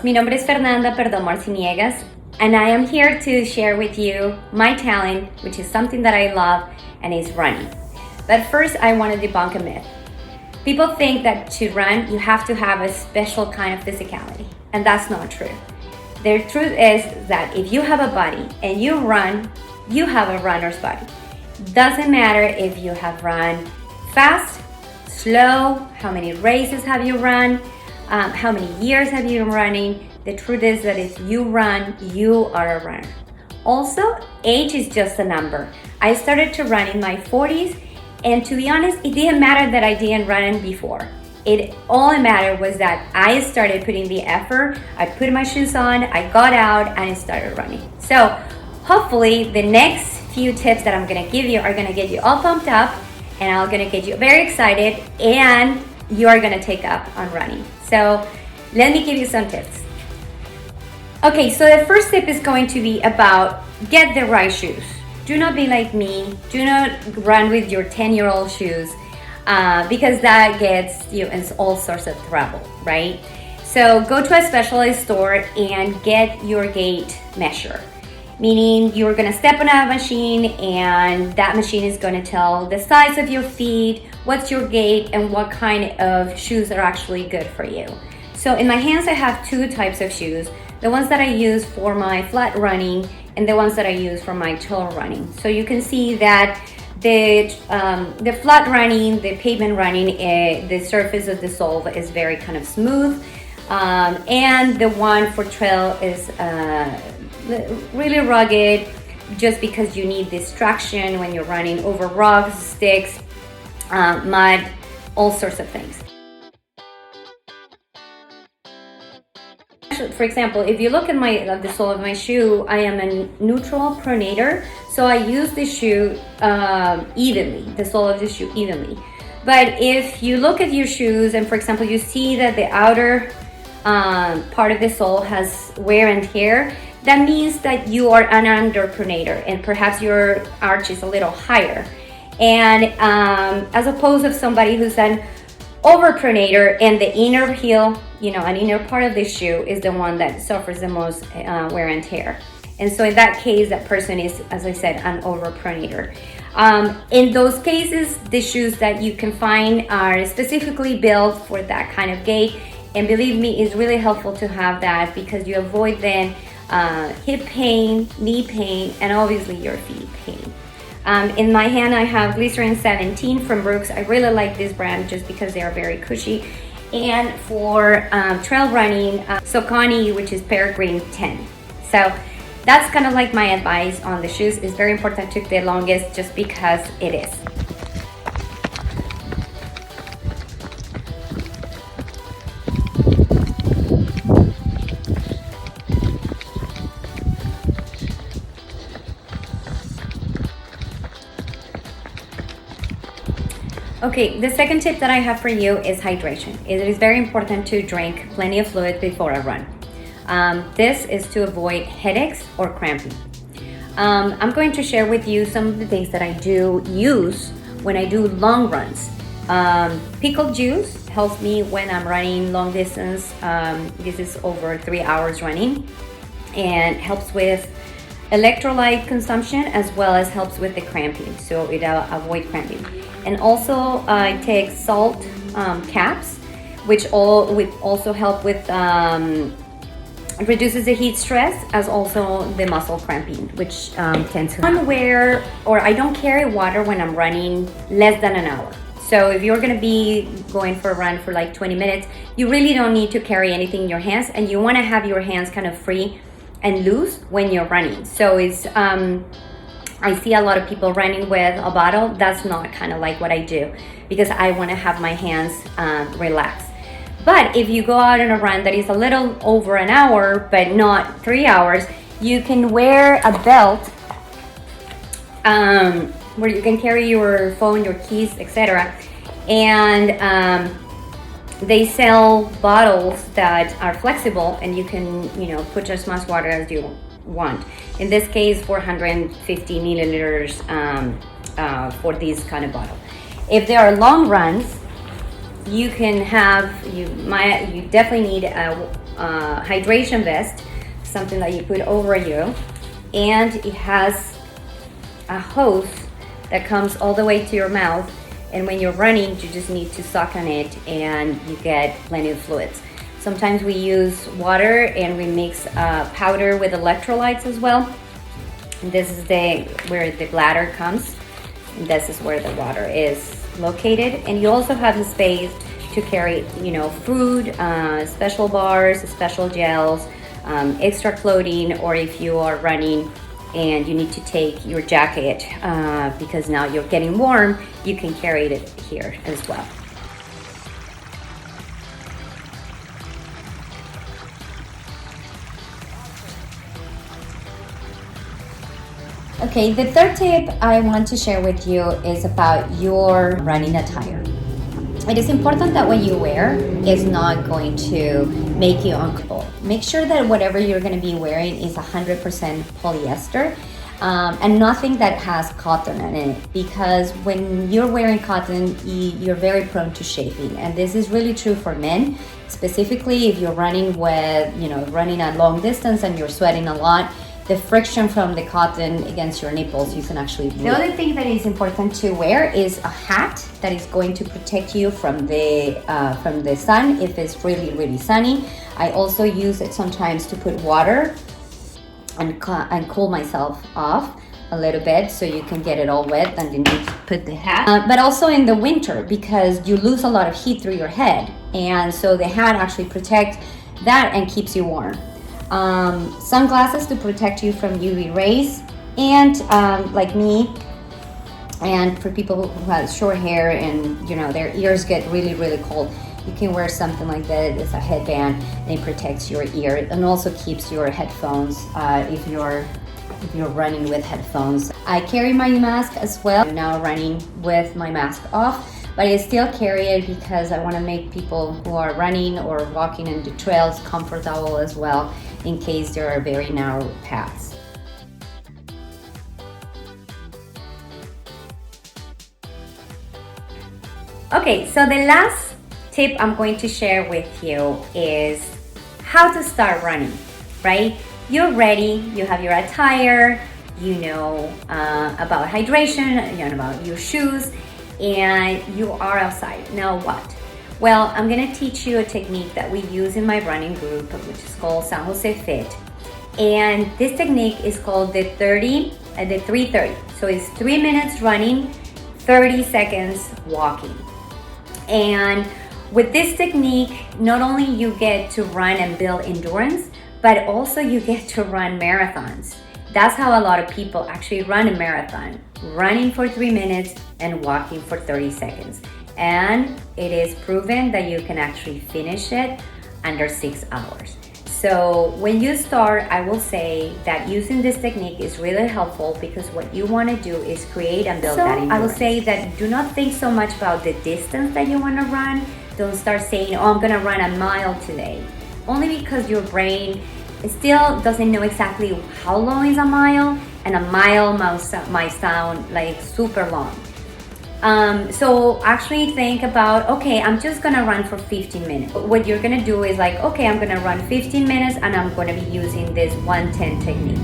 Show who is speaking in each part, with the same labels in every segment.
Speaker 1: Mi nombre es Fernanda Perdomo-Arciniegas, and I am here to share with you my talent, which is something that I love, and is running. But first, I want to debunk a myth. People think that to run, you have to have a special kind of physicality, and that's not true. The truth is that if you have a body and you run, you have a runner's body. Doesn't matter if you have run fast, slow, how many races have you run, how many years have you been running. The truth is that if you run, you are a runner. Also, age is just a number. I started to run in my 40s, and to be honest, it didn't matter that I didn't run before. All it mattered was that I started putting the effort. I put my shoes on, I got out, and I started running. So hopefully the next few tips that I'm gonna give you are gonna get you all pumped up, and I'm gonna get you very excited, and you are gonna take up on running. So let me give you some tips. Okay, so the first tip is going to be about get the right shoes. Do not be like me. Do not run with your 10-year-old shoes because that gets you in all sorts of trouble, right? So go to a specialized store and get your gait measure. Meaning you're gonna step on a machine and that machine is gonna tell the size of your feet, what's your gait, and what kind of shoes are actually good for you. So in my hands, I have two types of shoes. The ones that I use for my flat running and the ones that I use for my trail running. So you can see that the flat running, the pavement running, the surface of the sole is very kind of smooth. And the one for trail is really rugged, just because you need this traction when you're running over rocks, sticks, mud, all sorts of things. For example, if you look at the sole of my shoe, I am a neutral pronator, so I use the shoe evenly, the sole of the shoe evenly. But if you look at your shoes and, for example, you see that the outer part of the sole has wear and tear, that means that you are an underpronator and perhaps your arch is a little higher. And as opposed to somebody who's an overpronator and the inner heel, an inner part of the shoe is the one that suffers the most wear and tear. And so in that case, that person is, as I said, an overpronator. In those cases, the shoes that you can find are specifically built for that kind of gait. And believe me, it's really helpful to have that because you avoid then hip pain, knee pain, and obviously your feet pain. In my hand, I have Glycerin 17 from Brooks. I really like this brand just because they are very cushy. And for trail running, Saucony, which is Peregrine 10. So that's kind of like my advice on the shoes. It's very important to the longest just because it is. Okay, the second tip that I have for you is hydration. It is very important to drink plenty of fluid before a run. This is to avoid headaches or cramping. I'm going to share with you some of the things that I do use when I do long runs. Pickled juice helps me when I'm running long distance. This is over 3 hours running, and helps with electrolyte consumption as well as helps with the cramping, so it avoid cramping. And also I take salt caps, which also help with reduces the heat stress as also the muscle cramping, which tends to I don't carry water when I'm running less than an hour. So if you're gonna be going for a run for like 20 minutes, you really don't need to carry anything in your hands, and you wanna have your hands kind of free and loose when you're running. So it's I see a lot of people running with a bottle. That's not kind of like what I do because I want to have my hands relaxed. But if you go out on a run that is a little over an hour but not 3 hours, you can wear a belt where you can carry your phone, your keys, etc. And they sell bottles that are flexible, and you can put as much water as you want. In this case, 450 milliliters for this kind of bottle. If there are long runs, you can have, you definitely need a hydration vest, something that you put over you, and it has a hose that comes all the way to your mouth, and when you're running you just need to suck on it and you get plenty of fluids. Sometimes we use water and we mix powder with electrolytes as well. And this is where the bladder comes, and this is where the water is located. And you also have the space to carry, food, special bars, special gels, extra clothing, or if you are running and you need to take your jacket because now you're getting warm, you can carry it here as well. Okay, the third tip I want to share with you is about your running attire. It is important that what you wear is not going to make you uncomfortable. Make sure that whatever you're going to be wearing is 100% polyester and nothing that has cotton in it, because when you're wearing cotton, you're very prone to chafing. And this is really true for men, specifically if you're running running a long distance and you're sweating a lot. The friction from the cotton against your nipples, you can actually bleed. The other thing that is important to wear is a hat that is going to protect you from the sun if it's really, really sunny. I also use it sometimes to put water and cool myself off a little bit so you can get it all wet and then you put the hat. But also in the winter, because you lose a lot of heat through your head, and so the hat actually protects that and keeps you warm. Sunglasses to protect you from UV rays, and like me, and for people who have short hair and their ears get really, really cold, you can wear something like that. It's a headband and it protects your ear and also keeps your headphones if you're running with headphones. I carry my mask as well. I'm now running with my mask off, but I still carry it because I want to make people who are running or walking in the trails comfortable as well, in case there are very narrow paths. Okay, so the last tip I'm going to share with you is how to start running, right? You're ready, you have your attire, you know about hydration, you know about your shoes, and you are outside. Now what? Well, I'm gonna teach you a technique that we use in my running group, which is called San Jose Fit. And this technique is called the 330. So it's 3 minutes running, 30 seconds walking. And with this technique, not only you get to run and build endurance, but also you get to run marathons. That's how a lot of people actually run a marathon, running for 3 minutes and walking for 30 seconds. And it is proven that you can actually finish it under 6 hours. So when you start, I will say that using this technique is really helpful, because what you want to do is create and build that endurance. I will say that do not think so much about the distance that you want to run. Don't start saying, oh, I'm going to run a mile today. Only because your brain still doesn't know exactly how long is a mile, and a mile might sound like super long. So actually think about, okay, I'm just gonna run for 15 minutes. What you're gonna do is like, okay, I'm gonna run 15 minutes and I'm gonna be using this 110 technique,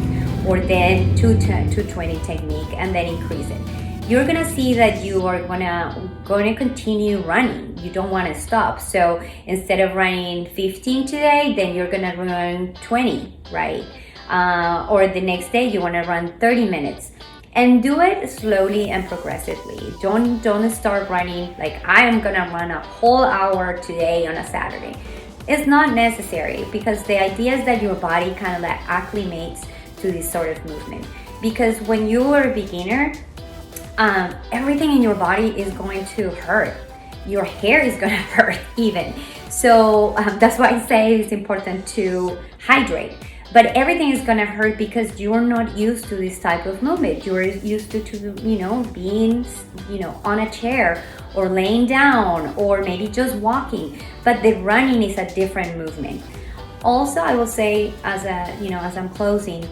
Speaker 1: or then 220 technique, and then increase it. You're gonna see that you are gonna continue running. You don't wanna stop. So instead of running 15 today, then you're gonna run 20, right? Or the next day you wanna run 30 minutes. And do it slowly and progressively. Don't start running like I am gonna run a whole hour today on a Saturday. It's not necessary, because the idea is that your body kind of like acclimates to this sort of movement. Because when you are a beginner, everything in your body is going to hurt. Your hair is gonna hurt even. So that's why I say it's important to hydrate. But everything is gonna hurt because you're not used to this type of movement. You're used to being, on a chair or laying down or maybe just walking. But the running is a different movement. Also, I will say, as I'm closing,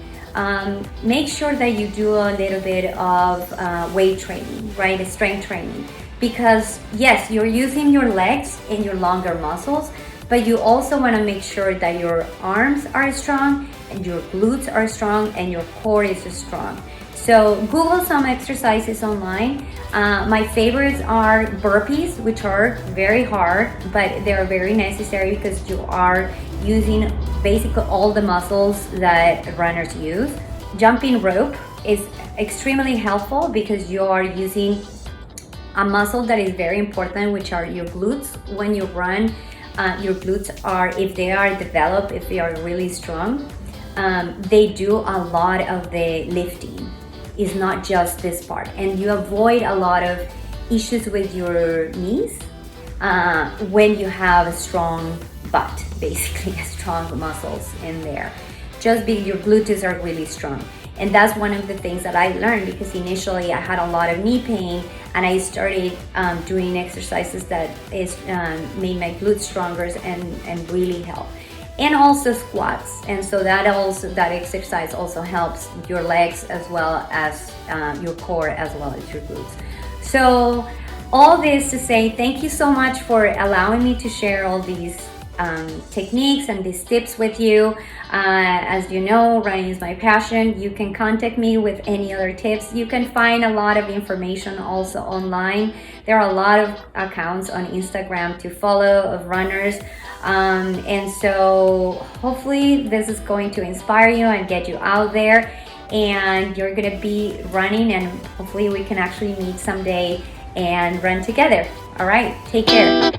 Speaker 1: make sure that you do a little bit of weight training, right? Strength training. because yes, you're using your legs and your longer muscles, but you also want to make sure that your arms are strong and your glutes are strong and your core is strong. So Google some exercises online. My favorites are burpees, which are very hard, but they're very necessary because you are using basically all the muscles that runners use. Jumping rope is extremely helpful because you are using a muscle that is very important, which are your glutes. When you run, your glutes are, if they are developed, if they are really strong, they do a lot of the lifting. It's not just this part, and you avoid a lot of issues with your knees when you have a strong butt, basically strong muscles in there. Just because your glutes are really strong. And that's one of the things that I learned, because initially I had a lot of knee pain, and I started doing exercises that made my glutes stronger and really help. And also squats, and so that exercise also helps your legs as well as your core as well as your glutes. So all this to say, thank you so much for allowing me to share all these techniques and these tips with you. As you know, running is my passion. You can contact me with any other tips. You can find a lot of information also online. There are a lot of accounts on Instagram to follow of runners. And so hopefully this is going to inspire you and get you out there, and you're going to be running, and hopefully we can actually meet someday and run together. All right, take care.